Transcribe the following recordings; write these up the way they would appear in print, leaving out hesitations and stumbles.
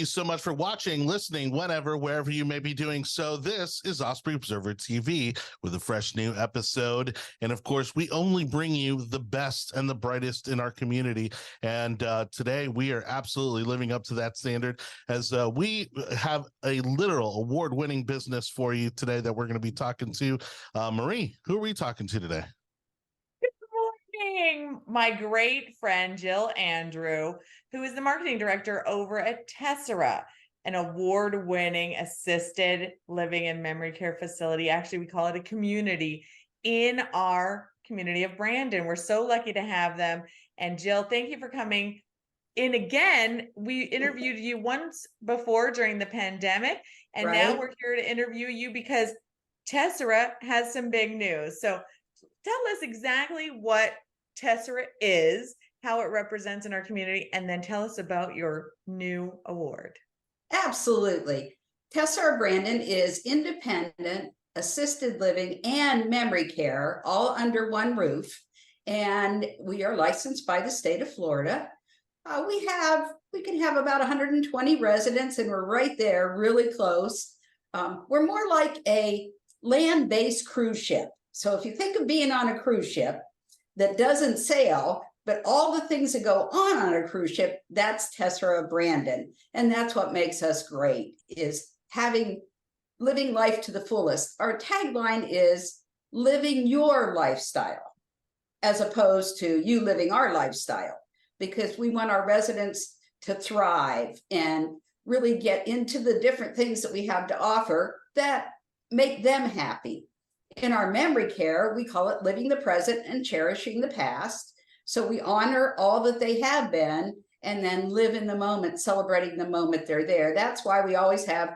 you so much for watching, listening, whenever, wherever you may be doing so. This is Osprey Observer TV with a fresh new episode. And of course, we only bring you the best and the brightest in our community. And today we are absolutely living up to that standard as we have a literal award-winning business for you today that we're going to be talking to. Marie, who are we talking to today? My great friend Jill Andrew, who is the marketing director over at Tessera, an award-winning assisted living and memory care facility. Actually, we call it a community in our community of Brandon. We're so lucky to have them. And Jill, thank you for coming in again. We interviewed you once before during the pandemic, and now we're here to interview you because Tessera has some big news. So tell us exactly what Tessera is, how it represents in our community, and then tell us about your new award. Absolutely. Tessera of Brandon is independent, assisted living, and memory care all under one roof. And we are licensed by the state of Florida. We can have about 120 residents, and we're right there, really close. We're more like a land-based cruise ship. So if you think of being on a cruise ship that doesn't sail, but all the things that go on a cruise ship, that's Tessera of Brandon. And that's what makes us great, is living life to the fullest. Our tagline is living your lifestyle, as opposed to you living our lifestyle, because we want our residents to thrive and really get into the different things that we have to offer that make them happy. In our memory care, we call it living the present and cherishing the past. So we honor all that they have been and then live in the moment, celebrating the moment they're there. That's why we always have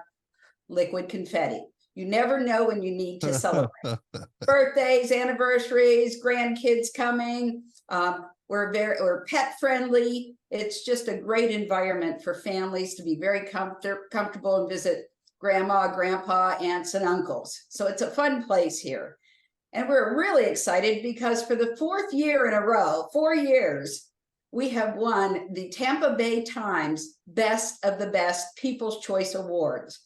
liquid confetti. You never know when you need to celebrate. Birthdays, anniversaries, grandkids coming. We're pet friendly. It's just a great environment for families to be very comfortable and visit grandma, grandpa, aunts, and uncles. So it's a fun place here. And we're really excited because for the fourth year in a row, 4 years, we have won the Tampa Bay Times Best of the Best People's Choice Awards.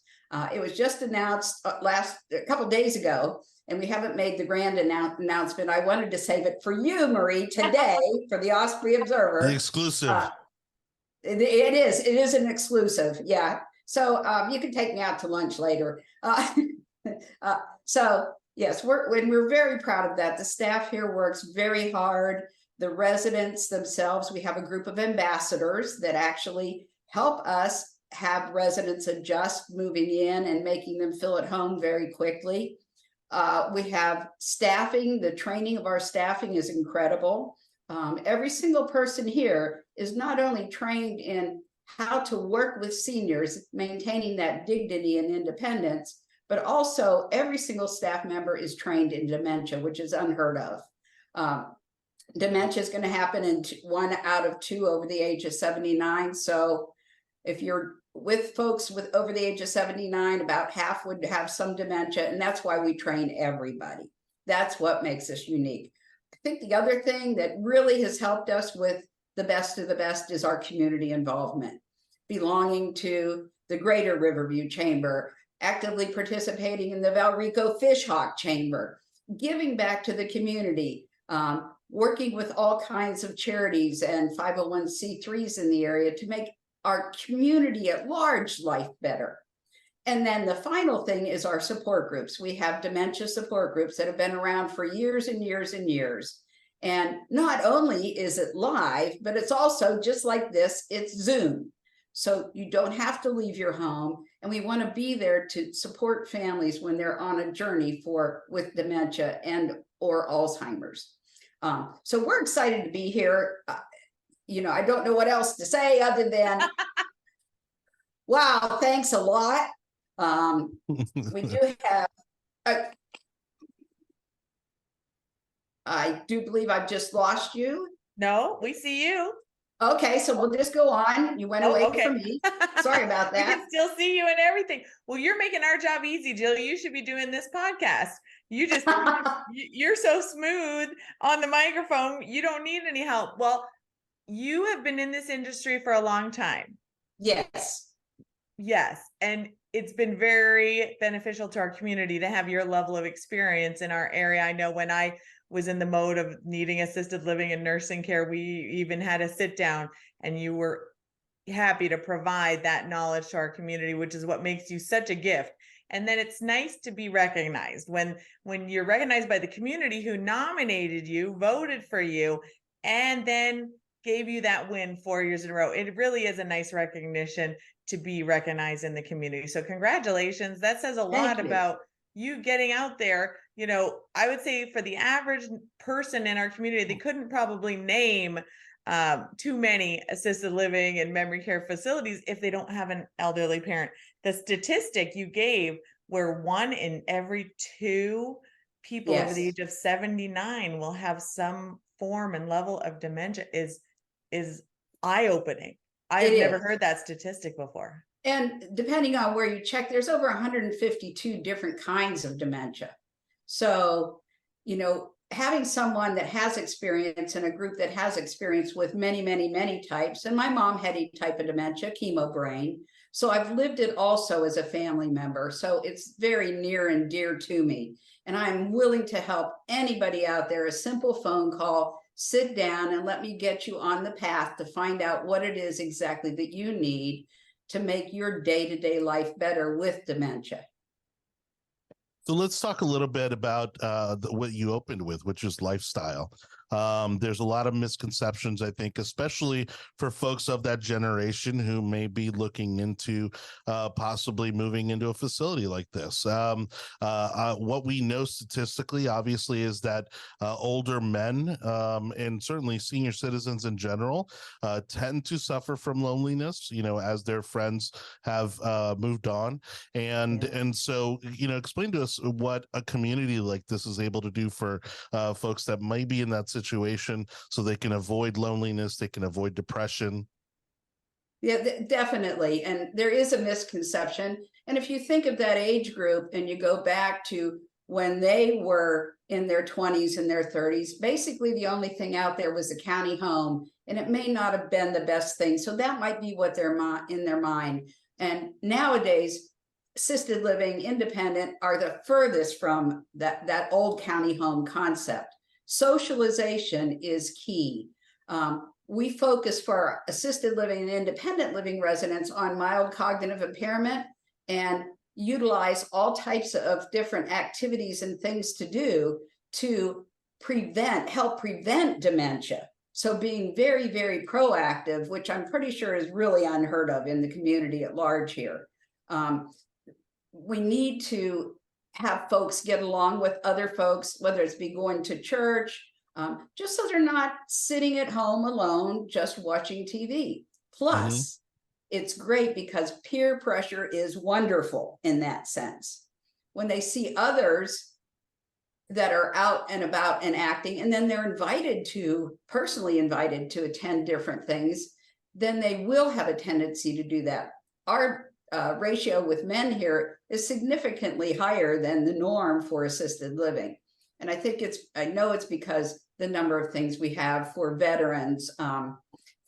It was just announced a couple days ago, and we haven't made the grand announcement. I wanted to save it for you, Marie, today for the Osprey Observer. The exclusive. It is an exclusive, yeah. So you can take me out to lunch later. So yes, we're very proud of that. The staff here works very hard. The residents themselves, we have a group of ambassadors that actually help us have residents adjust moving in and making them feel at home very quickly. We have staffing. The training of our staffing is incredible. Every single person here is not only trained in how to work with seniors, maintaining that dignity and independence, but also every single staff member is trained in dementia, which is unheard of. Dementia is going to happen in 1 out of 2 over the age of 79. So if you're with folks with over the age of 79, about half would have some dementia, and that's why we train everybody. That's what makes us unique. I think the other thing that really has helped us with the best of the best is our community involvement, belonging to the Greater Riverview Chamber, actively participating in the Valrico Fish Hawk Chamber, giving back to the community, working with all kinds of charities and 501c3s in the area to make our community at large life better. And then the final thing is our support groups. We have dementia support groups that have been around for years and years and years. And not only is it live, but it's also just like this, it's Zoom. So you don't have to leave your home. And we want to be there to support families when they're on a journey with dementia and or Alzheimer's. So we're excited to be here. I don't know what else to say other than, wow, thanks a lot. We do have, I do believe I've just lost you. No, we see you. Okay, so we'll just go on. You went away from me. Sorry about that. We can still see you and everything. Well, you're making our job easy, Jill. You should be doing this podcast. You're so smooth on the microphone. You don't need any help. Well, you have been in this industry for a long time. Yes. Yes. And it's been very beneficial to our community to have your level of experience in our area. I know when I was in the mode of needing assisted living and nursing care, we even had a sit down and you were happy to provide that knowledge to our community, which is what makes you such a gift. And then it's nice to be recognized when you're recognized by the community who nominated you, voted for you, and then gave you that win 4 years in a row. It really is a nice recognition to be recognized in the community. So congratulations. That says a lot Thank you. about you getting out there. You know, I would say for the average person in our community, they couldn't probably name too many assisted living and memory care facilities if they don't have an elderly parent. The statistic you gave, where 1 in every 2 people over the Yes. age of 79 will have some form and level of dementia, is eye-opening. I have It never is. heard that statistic before. And depending on where you check, there's over 152 different kinds of dementia. So, you know, having someone that has experience in a group that has experience with many, many, many types, and my mom had a type of dementia, chemo brain. So I've lived it also as a family member. So it's very near and dear to me. And I'm willing to help anybody out there. A simple phone call, sit down and let me get you on the path to find out what it is exactly that you need to make your day-to-day life better with dementia. So let's talk a little bit about what you opened with, which is lifestyle. There's a lot of misconceptions, I think, especially for folks of that generation who may be looking into possibly moving into a facility like this. What we know statistically, obviously, is that older men and certainly senior citizens in general tend to suffer from loneliness, you know, as their friends have moved on. And so, you know, explain to us what a community like this is able to do for folks that might be in that situation so they can avoid loneliness, they can avoid depression. Yeah, definitely. And there is a misconception. And if you think of that age group and you go back to when they were in their 20s and their 30s, basically the only thing out there was a county home, and it may not have been the best thing. So that might be what they're in their mind. And nowadays, assisted living, independent are the furthest from that old county home concept. Socialization is key. We focus for assisted living and independent living residents on mild cognitive impairment and utilize all types of different activities and things to do to help prevent dementia. So being very, very proactive, which I'm pretty sure is really unheard of in the community at large here. We need to have folks get along with other folks, whether it's be going to church, just so they're not sitting at home alone, just watching TV. Plus, it's great because peer pressure is wonderful in that sense. When they see others that are out and about and acting, and then they're personally invited to attend different things, then they will have a tendency to do that. Our ratio with men here is significantly higher than the norm for assisted living. And I know it's because the number of things we have for veterans,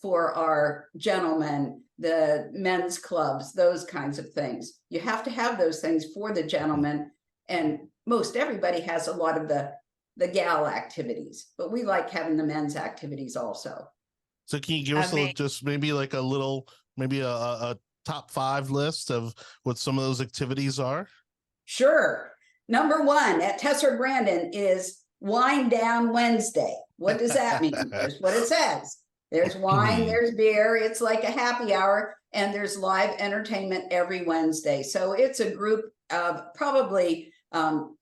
for our gentlemen, the men's clubs, those kinds of things. You have to have those things for the gentlemen, and most everybody has a lot of the gal activities, but we like having the men's activities also. So can you give us just maybe like a top 5 list of what some of those activities are? Sure. Number 1 at Tessera of Brandon is Wine Down Wednesday. What does that mean? Here's what it says. There's wine, there's beer. It's like a happy hour, and there's live entertainment every Wednesday. So it's a group of probably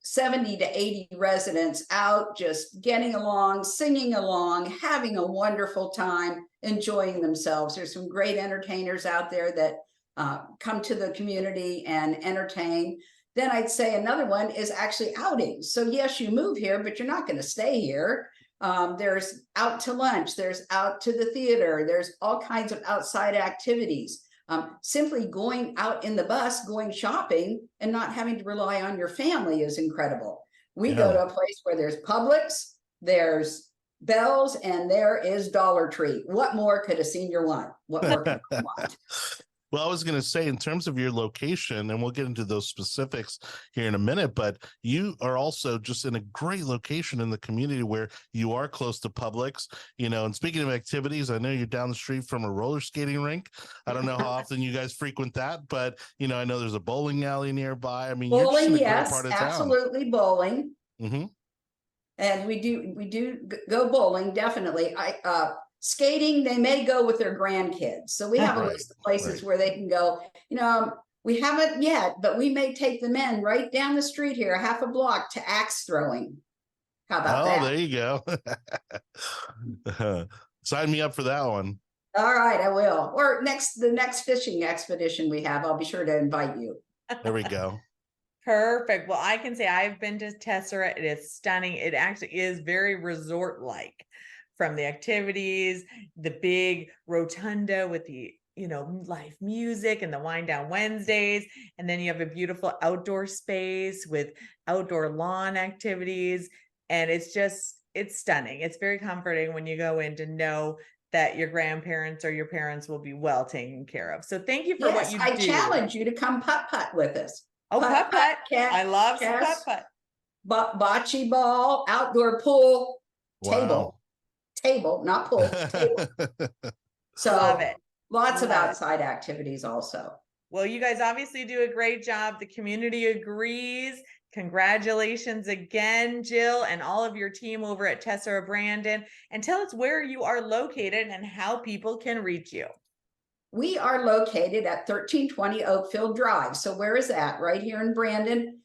70 to 80 residents out just getting along, singing along, having a wonderful time, enjoying themselves. There's some great entertainers out there that come to the community and entertain. Then I'd say another one is actually outings. So yes, you move here, but you're not going to stay here. There's out to lunch, there's out to the theater, there's all kinds of outside activities. Simply going out in the bus, going shopping, and not having to rely on your family is incredible. We go to a place where there's Publix, there's Bell's, and there is Dollar Tree. What more could a senior want? What more could one want? Well, I was going to say, in terms of your location, and we'll get into those specifics here in a minute, but you are also just in a great location in the community where you are close to Publix, and speaking of activities, I know you're down the street from a roller skating rink. I don't know how often you guys frequent that, but, I know there's a bowling alley nearby. I mean, you're just in Bowling, a great yes, part of town. absolutely bowling. Mm-hmm. And we do go bowling, definitely. Skating, they may go with their grandkids. So we have a Right, list of places right. where they can go. We haven't yet, but we may take them in right down the street here, half a block, to axe throwing. How about Oh, that? there you go. Sign me up for that one. All right, I will. Or the next fishing expedition we have, I'll be sure to invite you. There we go. Perfect. Well, I can say I've been to Tessera. It is stunning. It actually is very resort-like, from the activities, the big rotunda with the live music and the wind down Wednesdays. And then you have a beautiful outdoor space with outdoor lawn activities. And it's stunning. It's very comforting when you go in to know that your grandparents or your parents will be well taken care of. So thank you for what you do. I challenge you to come putt-putt with us. Oh, putt-putt. I love some putt-putt. Bocce ball, outdoor pool, Wow. table, not pool, table. So love it. Lots of outside activities also. Well, you guys obviously do a great job. The community agrees. Congratulations again, Jill, and all of your team over at Tessera of Brandon. And tell us where you are located and how people can reach you. We are located at 1320 Oakfield Drive. So where is that? Right here in Brandon,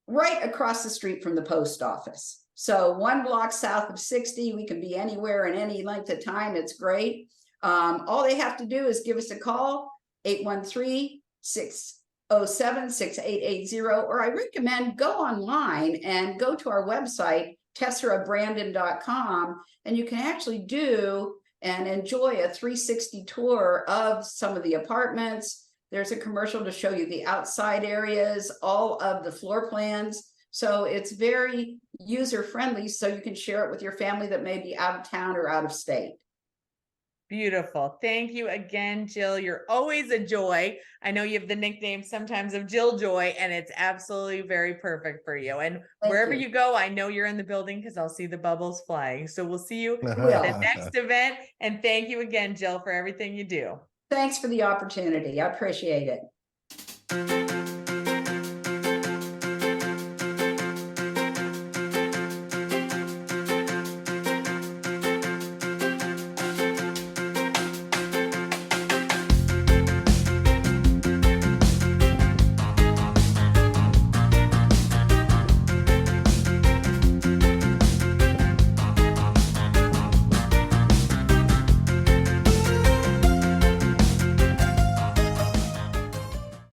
right across the street from the post office. So 1 block south of 60. We can be anywhere in any length of time. It's great. All they have to do is give us a call, 813-607-6880, or I recommend go online and go to our website, tesseraofbrandon.com, and you can actually do and enjoy a 360 tour of some of the apartments. There's a commercial to show you the outside areas, all of the floor plans. So it's very user-friendly, so you can share it with your family that may be out of town or out of state. Beautiful. Thank you again, Jill. You're always a joy. I know you have the nickname sometimes of Jill Joy, and it's absolutely very perfect for you. And wherever you go, I know you're in the building because I'll see the bubbles flying. So we'll see you at the next event. And thank you again, Jill, for everything you do. Thanks for the opportunity. I appreciate it.